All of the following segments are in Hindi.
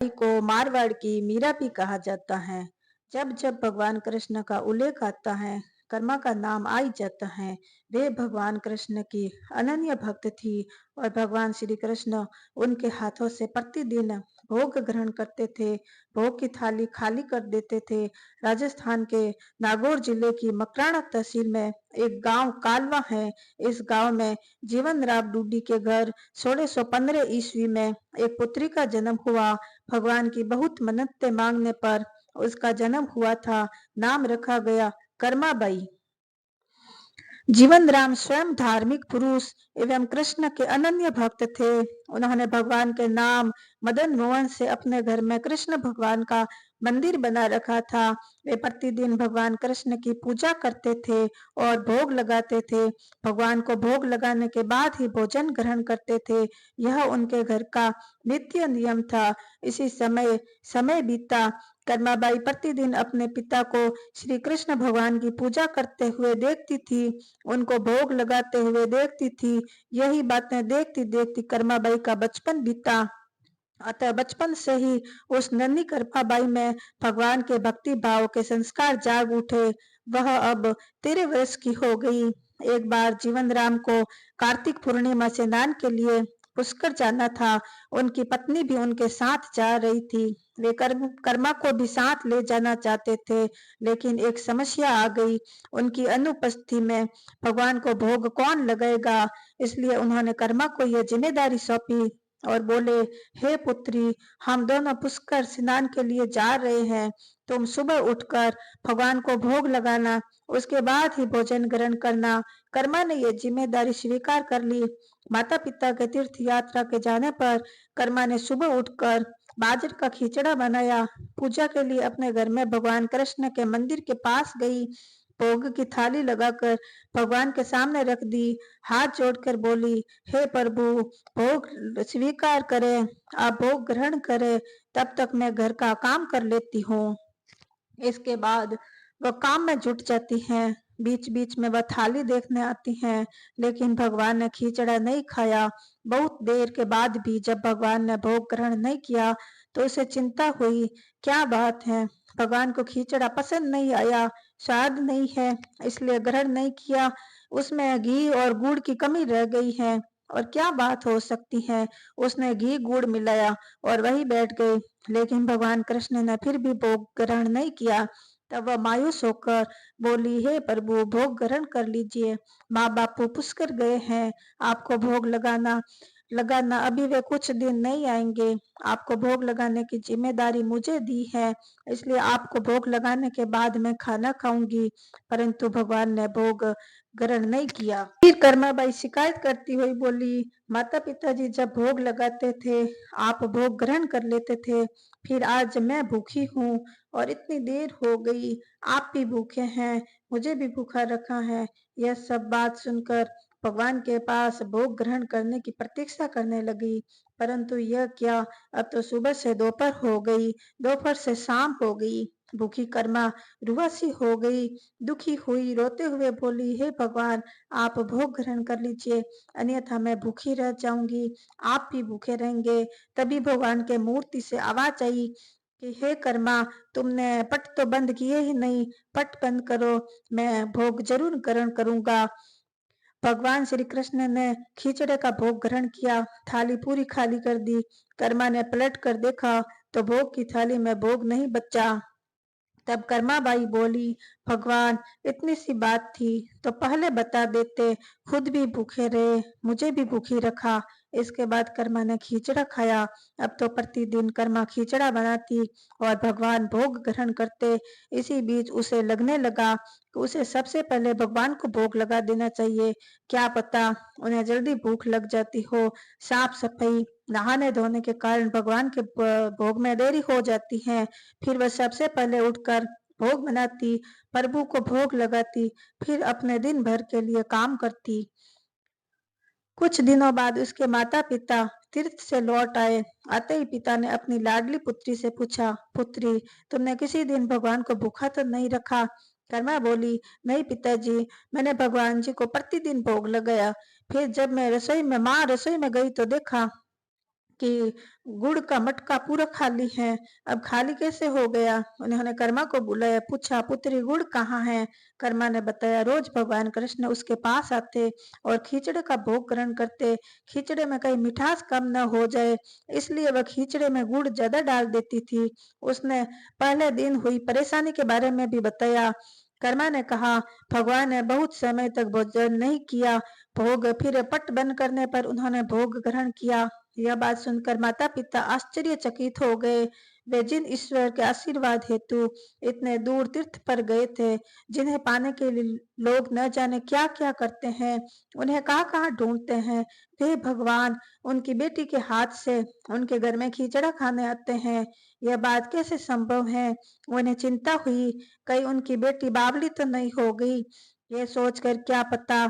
को मारवाड़ की मीरा भी कहा जाता है। जब जब भगवान कृष्ण का उल्लेख आता है, कर्मा का नाम आ ही जाता है। वे भगवान कृष्ण की अनन्य भक्त थी और भगवान श्री कृष्ण उनके हाथों से प्रतिदिन भोग ग्रहण करते थे। भोग की थाली खाली कर देते थे। राजस्थान के नागौर जिले की मकराना तहसील में एक गांव कालवा है। इस गांव में जीवन राम डूडी के घर 1615 ईस्वी में एक पुत्री का जन्म हुआ। भगवान की बहुत मन्नतें मांगने पर उसका जन्म हुआ था। नाम रखा गया कर्माबाई। जीवन राम स्वयं धार्मिक पुरुष एवं कृष्ण के अनन्य भक्त थे। उन्होंने भगवान के नाम मदन मोहन से अपने घर में कृष्ण भगवान का मंदिर बना रखा था। वे प्रतिदिन भगवान कृष्ण की पूजा करते थे और भोग लगाते थे। भगवान को भोग लगाने के बाद ही भोजन ग्रहण करते थे। यह उनके घर का नित्य नियम था। इसी समय समय बीता। कर्माबाई प्रतिदिन अपने पिता को श्री कृष्ण भगवान की पूजा करते हुए देखती थी, उनको भोग लगाते हुए देखती थी। यही बातें देखती देखती कर्माबाई का बचपन बीता। अतः बचपन से ही उस नन्ही कर्माबाई में भगवान के भक्ति भाव के संस्कार जाग उठे। वह अब 13 वर्ष की हो गई। एक बार जीवन राम को कार्तिक पूर्णिमा से स्नान के लिए पुष्कर जाना था। उनकी पत्नी भी उनके साथ जा रही थी। वे कर्मा को भी साथ ले जाना चाहते थे, लेकिन एक समस्या आ गई। उनकी अनुपस्थिति में भगवान को भोग कौन लगाएगा, इसलिए उन्होंने कर्मा को यह जिम्मेदारी सौंपी और बोले, हे पुत्री, हम दोनों पुष्कर स्नान के लिए जा रहे हैं। तुम सुबह उठकर भगवान को भोग लगाना, उसके बाद ही भोजन ग्रहण करना। कर्मा ने यह जिम्मेदारी स्वीकार कर ली। माता पिता के तीर्थ यात्रा के जाने पर कर्मा ने सुबह उठकर बाजरे का खिचड़ा बनाया। पूजा के लिए अपने घर में भगवान कृष्ण के मंदिर के पास गई। भोग की थाली लगाकर भगवान के सामने रख दी। हाथ जोड़कर बोली, हे प्रभु, भोग स्वीकार करें, आप भोग ग्रहण करें, तब तक मैं घर का काम कर लेती हूँ। इसके बाद वह काम में जुट जाती हैं। बीच बीच में वह थाली देखने आती हैं, लेकिन भगवान ने खिचड़ा नहीं खाया। बहुत देर के बाद भी जब भगवान ने भोग ग्रहण नहीं किया तो उसे चिंता हुई। क्या बात है, भगवान को खिचड़ा पसंद नहीं आया, स्वाद नहीं है, इसलिए ग्रहण नहीं किया। उसमें घी और गुड़ की कमी रह गई है, और क्या बात हो सकती है। उसने घी गुड़ मिलाया और वही बैठ गई। लेकिन भगवान कृष्ण ने फिर भी भोग ग्रहण नहीं किया। तब वह मायूस होकर बोली, हे प्रभु, भोग ग्रहण कर लीजिए। माँ बापू पुष्कर गए हैं, आपको भोग लगाना लगाना अभी वे कुछ दिन नहीं आएंगे। आपको भोग लगाने की जिम्मेदारी मुझे दी है, इसलिए आपको भोग लगाने के बाद मैं खाना खाऊंगी। परंतु भगवान ने भोग ग्रहण नहीं किया। फिर कर्माबाई शिकायत करती हुई बोली, माता पिताजी जब भोग लगाते थे आप भोग ग्रहण कर लेते थे, फिर आज मैं भूखी हूँ और इतनी देर हो गई, आप भी भूखे हैं, मुझे भी भूखा रखा है। यह सब बात सुनकर भगवान के पास भोग ग्रहण करने की प्रतीक्षा करने लगी। परंतु यह क्या, अब तो सुबह से दोपहर हो गई, दोपहर से शाम हो गई। भूखी कर्मा रुआसी हो गई, दुखी हुई, रोते हुए बोली, हे भगवान, आप भोग ग्रहण कर लीजिए, अन्यथा मैं भूखी रह जाऊंगी, आप भी भूखे रहेंगे। तभी भगवान के मूर्ति से आवाज आई कि हे कर्मा, तुमने पट तो बंद किए ही नहीं, पट बंद करो, मैं भोग जरूर ग्रहण करूंगा। भगवान श्री कृष्ण ने खिचड़े का भोग ग्रहण किया। थाली पूरी खाली कर दी। कर्मा ने पलट कर देखा तो भोग की थाली में भोग नहीं बचा। तब कर्माबाई बोली, भगवान, इतनी सी बात थी तो पहले बता देते, खुद भी भूखे रहे, मुझे भी भूखी रखा। इसके बाद कर्मा ने खिचड़ा खाया। अब तो प्रतिदिन कर्मा खिचड़ा बनाती और भगवान भोग ग्रहण करते। इसी बीच उसे लगने लगा कि उसे सबसे पहले भगवान को भोग लगा देना चाहिए। क्या पता उन्हें जल्दी भूख लग जाती हो। साफ सफाई, नहाने धोने के कारण भगवान के भोग में देरी हो जाती है। फिर वह सबसे पहले उठकर भोग बनाती, प्रभु को भोग लगाती, फिर अपने दिन भर के लिए काम करती। कुछ दिनों बाद उसके माता पिता तीर्थ से लौट आए। आते ही पिता ने अपनी लाडली पुत्री से पूछा, पुत्री, तुमने किसी दिन भगवान को भूखा तो नहीं रखा? कर्मा बोली, नहीं पिताजी, मैंने भगवान जी को प्रतिदिन भोग लगाया। फिर जब मैं रसोई में गई तो देखा कि गुड़ का मटका पूरा खाली है, अब खाली कैसे हो गया? उन्होंने कर्मा को बुलाया, पूछा, पुत्री गुड़ कहाँ है? कर्मा ने बताया, रोज भगवान कृष्ण उसके पास आते और खींचड़े का भोग ग्रहण करते। खींचड़े में कहीं मिठास कम न हो जाए, इसलिए वह खींचड़े में गुड़ ज्यादा डाल देती थी। उसने पहले दिन हुई परेशानी के बारे में भी बताया। कर्मा ने कहा, भगवान ने बहुत समय तक भोजन नहीं किया। भोग फिर पट बंद करने पर उन्होंने भोग ग्रहण किया। यह बात सुनकर माता पिता आश्चर्यचकित हो गए। वे जिन ईश्वर के आशीर्वाद हेतु इतने दूर तीर्थ पर गए थे, जिन्हें पाने के लिए लोग न जाने क्या क्या करते हैं, उन्हें कहाँ कहाँ ढूंढते हैं, वे भगवान उनकी बेटी के हाथ से उनके घर में खिचड़ा खाने आते हैं। यह बात कैसे संभव है? उन्हें चिंता हुई, कहीं उनकी बेटी बावली तो नहीं हो गई। ये सोचकर क्या पता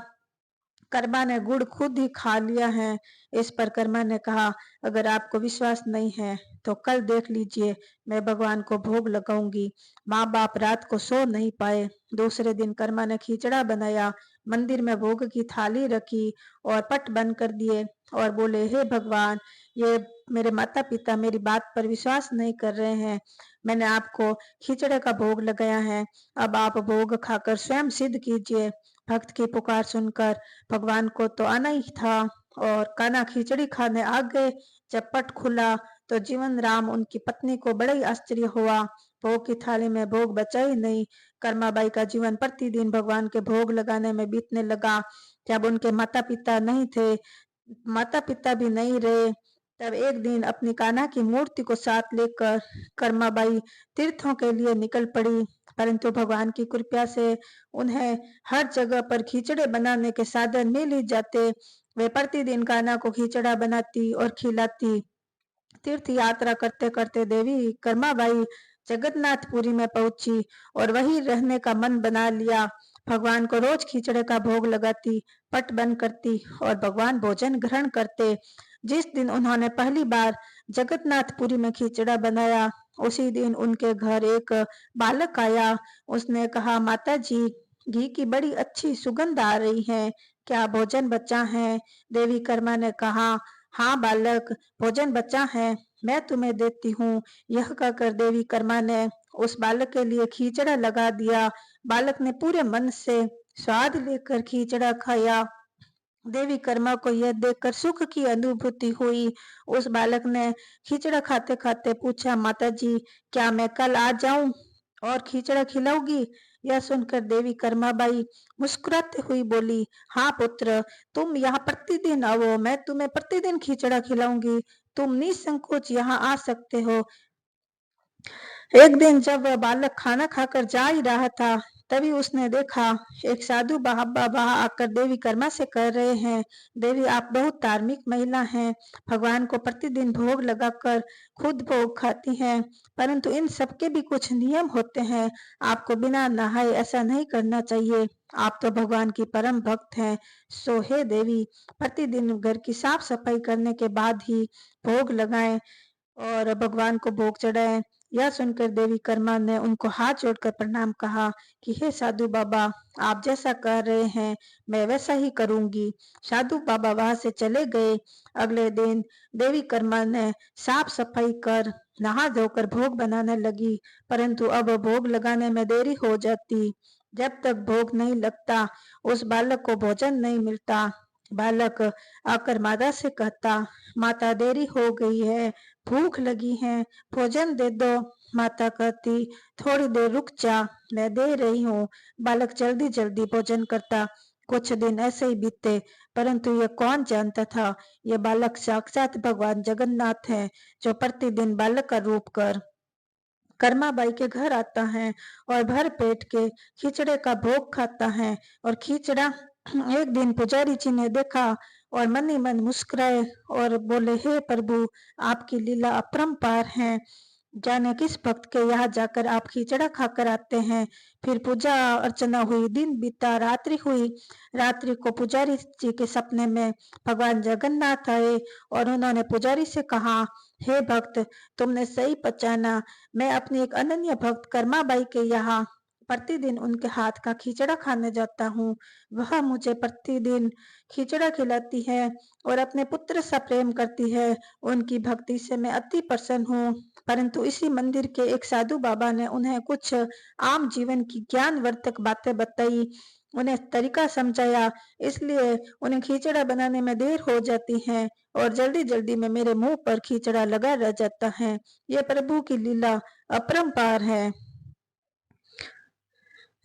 कर्मा ने गुड़ खुद ही खा लिया है। इस पर कर्मा ने कहा, अगर आपको विश्वास नहीं है तो कल देख लीजिए, मैं भगवान को भोग लगाऊंगी। माँ बाप रात को सो नहीं पाए। दूसरे दिन कर्मा ने खिचड़ा बनाया, मंदिर में भोग की थाली रखी और पट बंद कर दिए और बोले, हे भगवान, ये मेरे माता पिता मेरी बात पर विश्वास नहीं कर रहे हैं। मैंने आपको खिचड़े का भोग लगाया है, अब आप भोग खाकर स्वयं सिद्ध कीजिए। भक्त की पुकार सुनकर भगवान को तो आना ही था और कान्हा खिचड़ी खाने आ गए। जब पट खुला तो जीवन राम उनकी पत्नी को बड़ा ही आश्चर्य हुआ। भोग की थाली में भोग बचा ही नहीं। कर्माबाई का जीवन प्रतिदिन भगवान के भोग लगाने में बीतने लगा। जब उनके माता पिता नहीं थे, माता पिता भी नहीं रहे, तब एक दिन अपनी कान्हा की मूर्ति को साथ लेकर कर्माबाई तीर्थों के लिए निकल पड़ी। परंतु भगवान की कृपा से उन्हें हर जगह पर खिचड़े बनाने के साधन मिल ही जाते। वे प्रतिदिन कान्हा को खिचड़ा बनाती और खिलाती। तीर्थ यात्रा करते करते देवी कर्माबाई जगन्नाथपुरी में पहुंची और वहीं रहने का मन बना लिया। भगवान को रोज खिचड़े का भोग लगाती, पट बंद करती और भगवान भोजन ग्रहण करते। जिस दिन उन्होंने पहली बार जगन्नाथपुरी में खिचड़ा बनाया, उसी दिन उनके घर एक बालक आया। उसने कहा, माता जी, घी की बड़ी अच्छी सुगंध आ रही है, क्या भोजन बचा है? देवी कर्मा ने कहा, हाँ बालक, भोजन बचा है, मैं तुम्हें देती हूँ। यह कहकर देवी कर्मा ने उस बालक के लिए खिचड़ा लगा दिया। बालक ने पूरे मन से स्वाद लेकर खिचड़ा खाया। देवी कर्मा को यह देखकर सुख की अनुभूति हुई। उस बालक ने खिचड़ा खाते खाते पूछा, माता जी, क्या मैं कल आ जाऊं और खिचड़ा खिलाऊंगी? यह सुनकर देवी कर्माबाई मुस्कुराते हुई बोली, हाँ पुत्र, तुम यहाँ प्रतिदिन आओ, मैं तुम्हें प्रतिदिन खिचड़ा खिलाऊंगी। तुम निसंकोच यहाँ आ सकते हो। एक दिन जब वह बालक खाना खाकर जा ही रहा था, तभी उसने देखा एक साधु बाबा वहां आकर देवी कर्मा से कह रहे हैं, देवी आप बहुत धार्मिक महिला हैं, भगवान को प्रतिदिन भोग लगाकर खुद भोग खाती हैं, परंतु इन सबके भी कुछ नियम होते हैं। आपको बिना नहाए ऐसा नहीं करना चाहिए। आप तो भगवान की परम भक्त हैं। सो हे देवी, प्रतिदिन घर की साफ सफाई करने के बाद ही भोग लगाएं और भगवान को भोग चढ़ाएं। यह सुनकर देवी कर्मा ने उनको हाथ जोड़कर प्रणाम कहा कि हे साधु बाबा, आप जैसा कह रहे हैं मैं वैसा ही करूंगी। साधु बाबा वहां से चले गए। अगले दिन देवी कर्मा ने साफ सफाई कर नहा धोकर भोग बनाने लगी, परंतु अब भोग लगाने में देरी हो जाती। जब तक भोग नहीं लगता, उस बालक को भोजन नहीं मिलता। बालक आकर माता से कहता, माता देरी हो गई है, भूख लगी है, भोजन दे दो। माता कहती, थोड़ी देर रुक जा, मैं दे रही हूँ। बालक जल्दी जल्दी भोजन करता। कुछ दिन ऐसे ही बीते, परंतु यह कौन जानता था, यह बालक साक्षात भगवान जगन्नाथ है, जो प्रतिदिन बालक का रूप कर कर्माबाई के घर आता है और भर पेट के खिचड़े का भोग खाता है। और खिचड़ा एक दिन पुजारी जी ने देखा और मन ही मन मुस्कुराए और बोले, हे प्रभु, आपकी लीला अपरंपार है, जाने किस भक्त के यहाँ जाकर आप खिचड़ा खाकर आते हैं। फिर पूजा अर्चना हुई, दिन बीता, रात्रि हुई। रात्रि को पुजारी जी के सपने में भगवान जगन्नाथ आए और उन्होंने पुजारी से कहा, हे भक्त, तुमने सही पहचाना, मैं अपनी एक अनन्य भक्त कर्माबाई के यहाँ प्रतिदिन उनके हाथ का खिचड़ा खाने जाता हूँ। वह मुझे प्रतिदिन खिचड़ा खिलाती है और अपने पुत्र सा प्रेम करती है। उनकी भक्ति से मैं अति प्रसन्न हूँ। परंतु इसी मंदिर के एक साधु बाबा ने उन्हें कुछ आम जीवन की ज्ञानवर्धक बातें बताई, उन्हें तरीका समझाया, इसलिए उन्हें खिचड़ा बनाने में देर हो जाती है और जल्दी-जल्दी में मेरे मुंह पर खिचड़ा लगा रह जाता है। ये प्रभु की लीला अपरंपार है।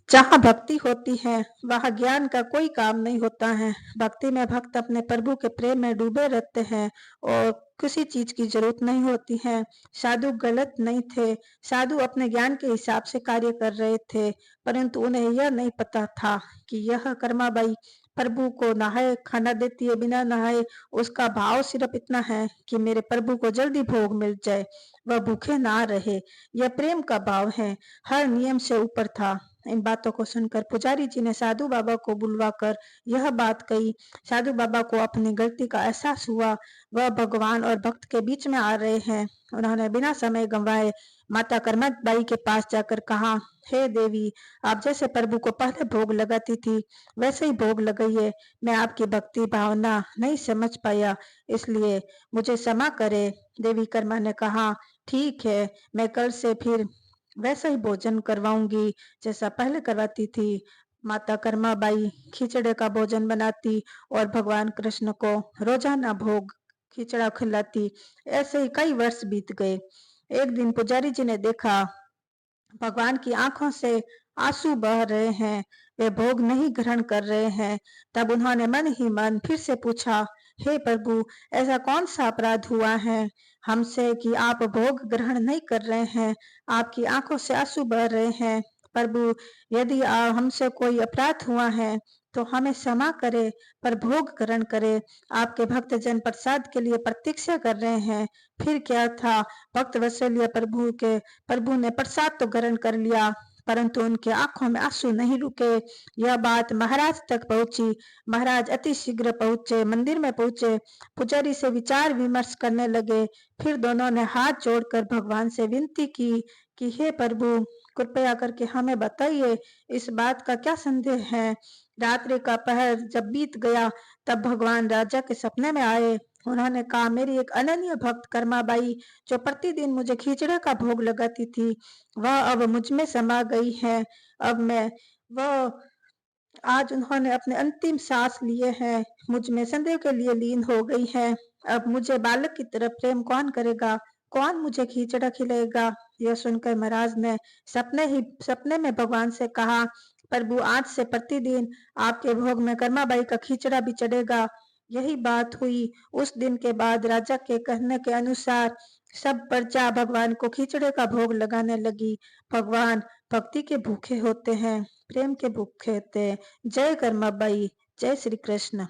जहाँ भक्ति होती है वहाँ ज्ञान का कोई काम नहीं होता है। भक्ति में भक्त अपने प्रभु के प्रेम में डूबे रहते हैं और किसी चीज की जरूरत नहीं होती है। साधु गलत नहीं थे, साधु अपने ज्ञान के हिसाब से कार्य कर रहे थे, परंतु उन्हें यह नहीं पता था कि यह कर्माबाई प्रभु को नहाए खाना देती है बिना नहाए। उसका भाव सिर्फ इतना है कि मेरे प्रभु को जल्दी भोग मिल जाए, वह भूखे ना रहे। यह प्रेम का भाव है, हर नियम से ऊपर था। इन बातों को सुनकर पुजारी जी ने साधु बाबा को बुलवाकर यह बात कही। साधु बाबा को अपनी गलती का एहसास हुआ, वह भगवान और भक्त के बीच में आ रहे हैं। उन्होंने बिना समय गंवाए माता करमतबाई के पास जाकर कहा, हे देवी, आप जैसे प्रभु को पहले भोग लगाती थी वैसे ही भोग लगाइए। मैं आपकी भक्ति भावना नहीं समझ पाया, इसलिए मुझे क्षमा करे। देवी कर्मा ने कहा, ठीक है, मैं कल से फिर वैसा ही भोजन करवाऊंगी जैसा पहले करवाती थी। माता कर्माबाई खिचड़े का भोजन बनाती और भगवान कृष्ण को रोजाना भोग खिचड़ा खिलाती। ऐसे ही कई वर्ष बीत गए। एक दिन पुजारी जी ने देखा भगवान की आंखों से आंसू बह रहे हैं, वे भोग नहीं ग्रहण कर रहे हैं। तब उन्होंने मन ही मन फिर से पूछा, हे प्रभु, ऐसा कौन सा अपराध हुआ है हमसे कि आप भोग ग्रहण नहीं कर रहे हैं? आपकी आंखों से आंसू बह रहे हैं। प्रभु, यदि हमसे कोई अपराध हुआ है तो हमें क्षमा करे, पर भोग ग्रहण करे। आपके भक्त जन प्रसाद के लिए प्रतीक्षा कर रहे हैं। फिर क्या था, भक्त वत्सल्य प्रभु ने प्रसाद तो ग्रहण कर लिया, परंतु उनके आंखों में आंसू नहीं रुके। यह बात महाराज तक पहुंची। महाराज अति शीघ्र पहुंचे, मंदिर में पहुंचे, पुजारी से विचार विमर्श करने लगे। फिर दोनों ने हाथ जोड़कर भगवान से विनती की कि हे प्रभु, कृपया करके हमें बताइए, इस बात का क्या संदेह है? रात्रि का पहर जब बीत गया तब भगवान राजा के सपने में आए। उन्होंने कहा, मेरी एक अनन्य भक्त कर्माबाई जो प्रतिदिन मुझे खिचड़े का भोग लगाती थी, वह अब मुझ में समा गई है। अब मैं वह आज उन्होंने अपने अंतिम सांस लिए हैं, मुझ में संदेह के लिए लीन हो गई है। अब मुझे बालक की तरह प्रेम कौन करेगा? कौन मुझे खिचड़ा खिलाएगा? यह सुनकर महाराज ने सपने में भगवान से कहा, प्रभु, आज से प्रतिदिन आपके भोग में कर्माबाई का खिचड़ा भी चढ़ेगा। यही बात हुई। उस दिन के बाद राजा के कहने के अनुसार सब प्रजा भगवान को खिचड़े का भोग लगाने लगी। भगवान भक्ति के भूखे होते हैं, प्रेम के भूखे होते हैं। जय कर्माबाई, जय श्री कृष्ण।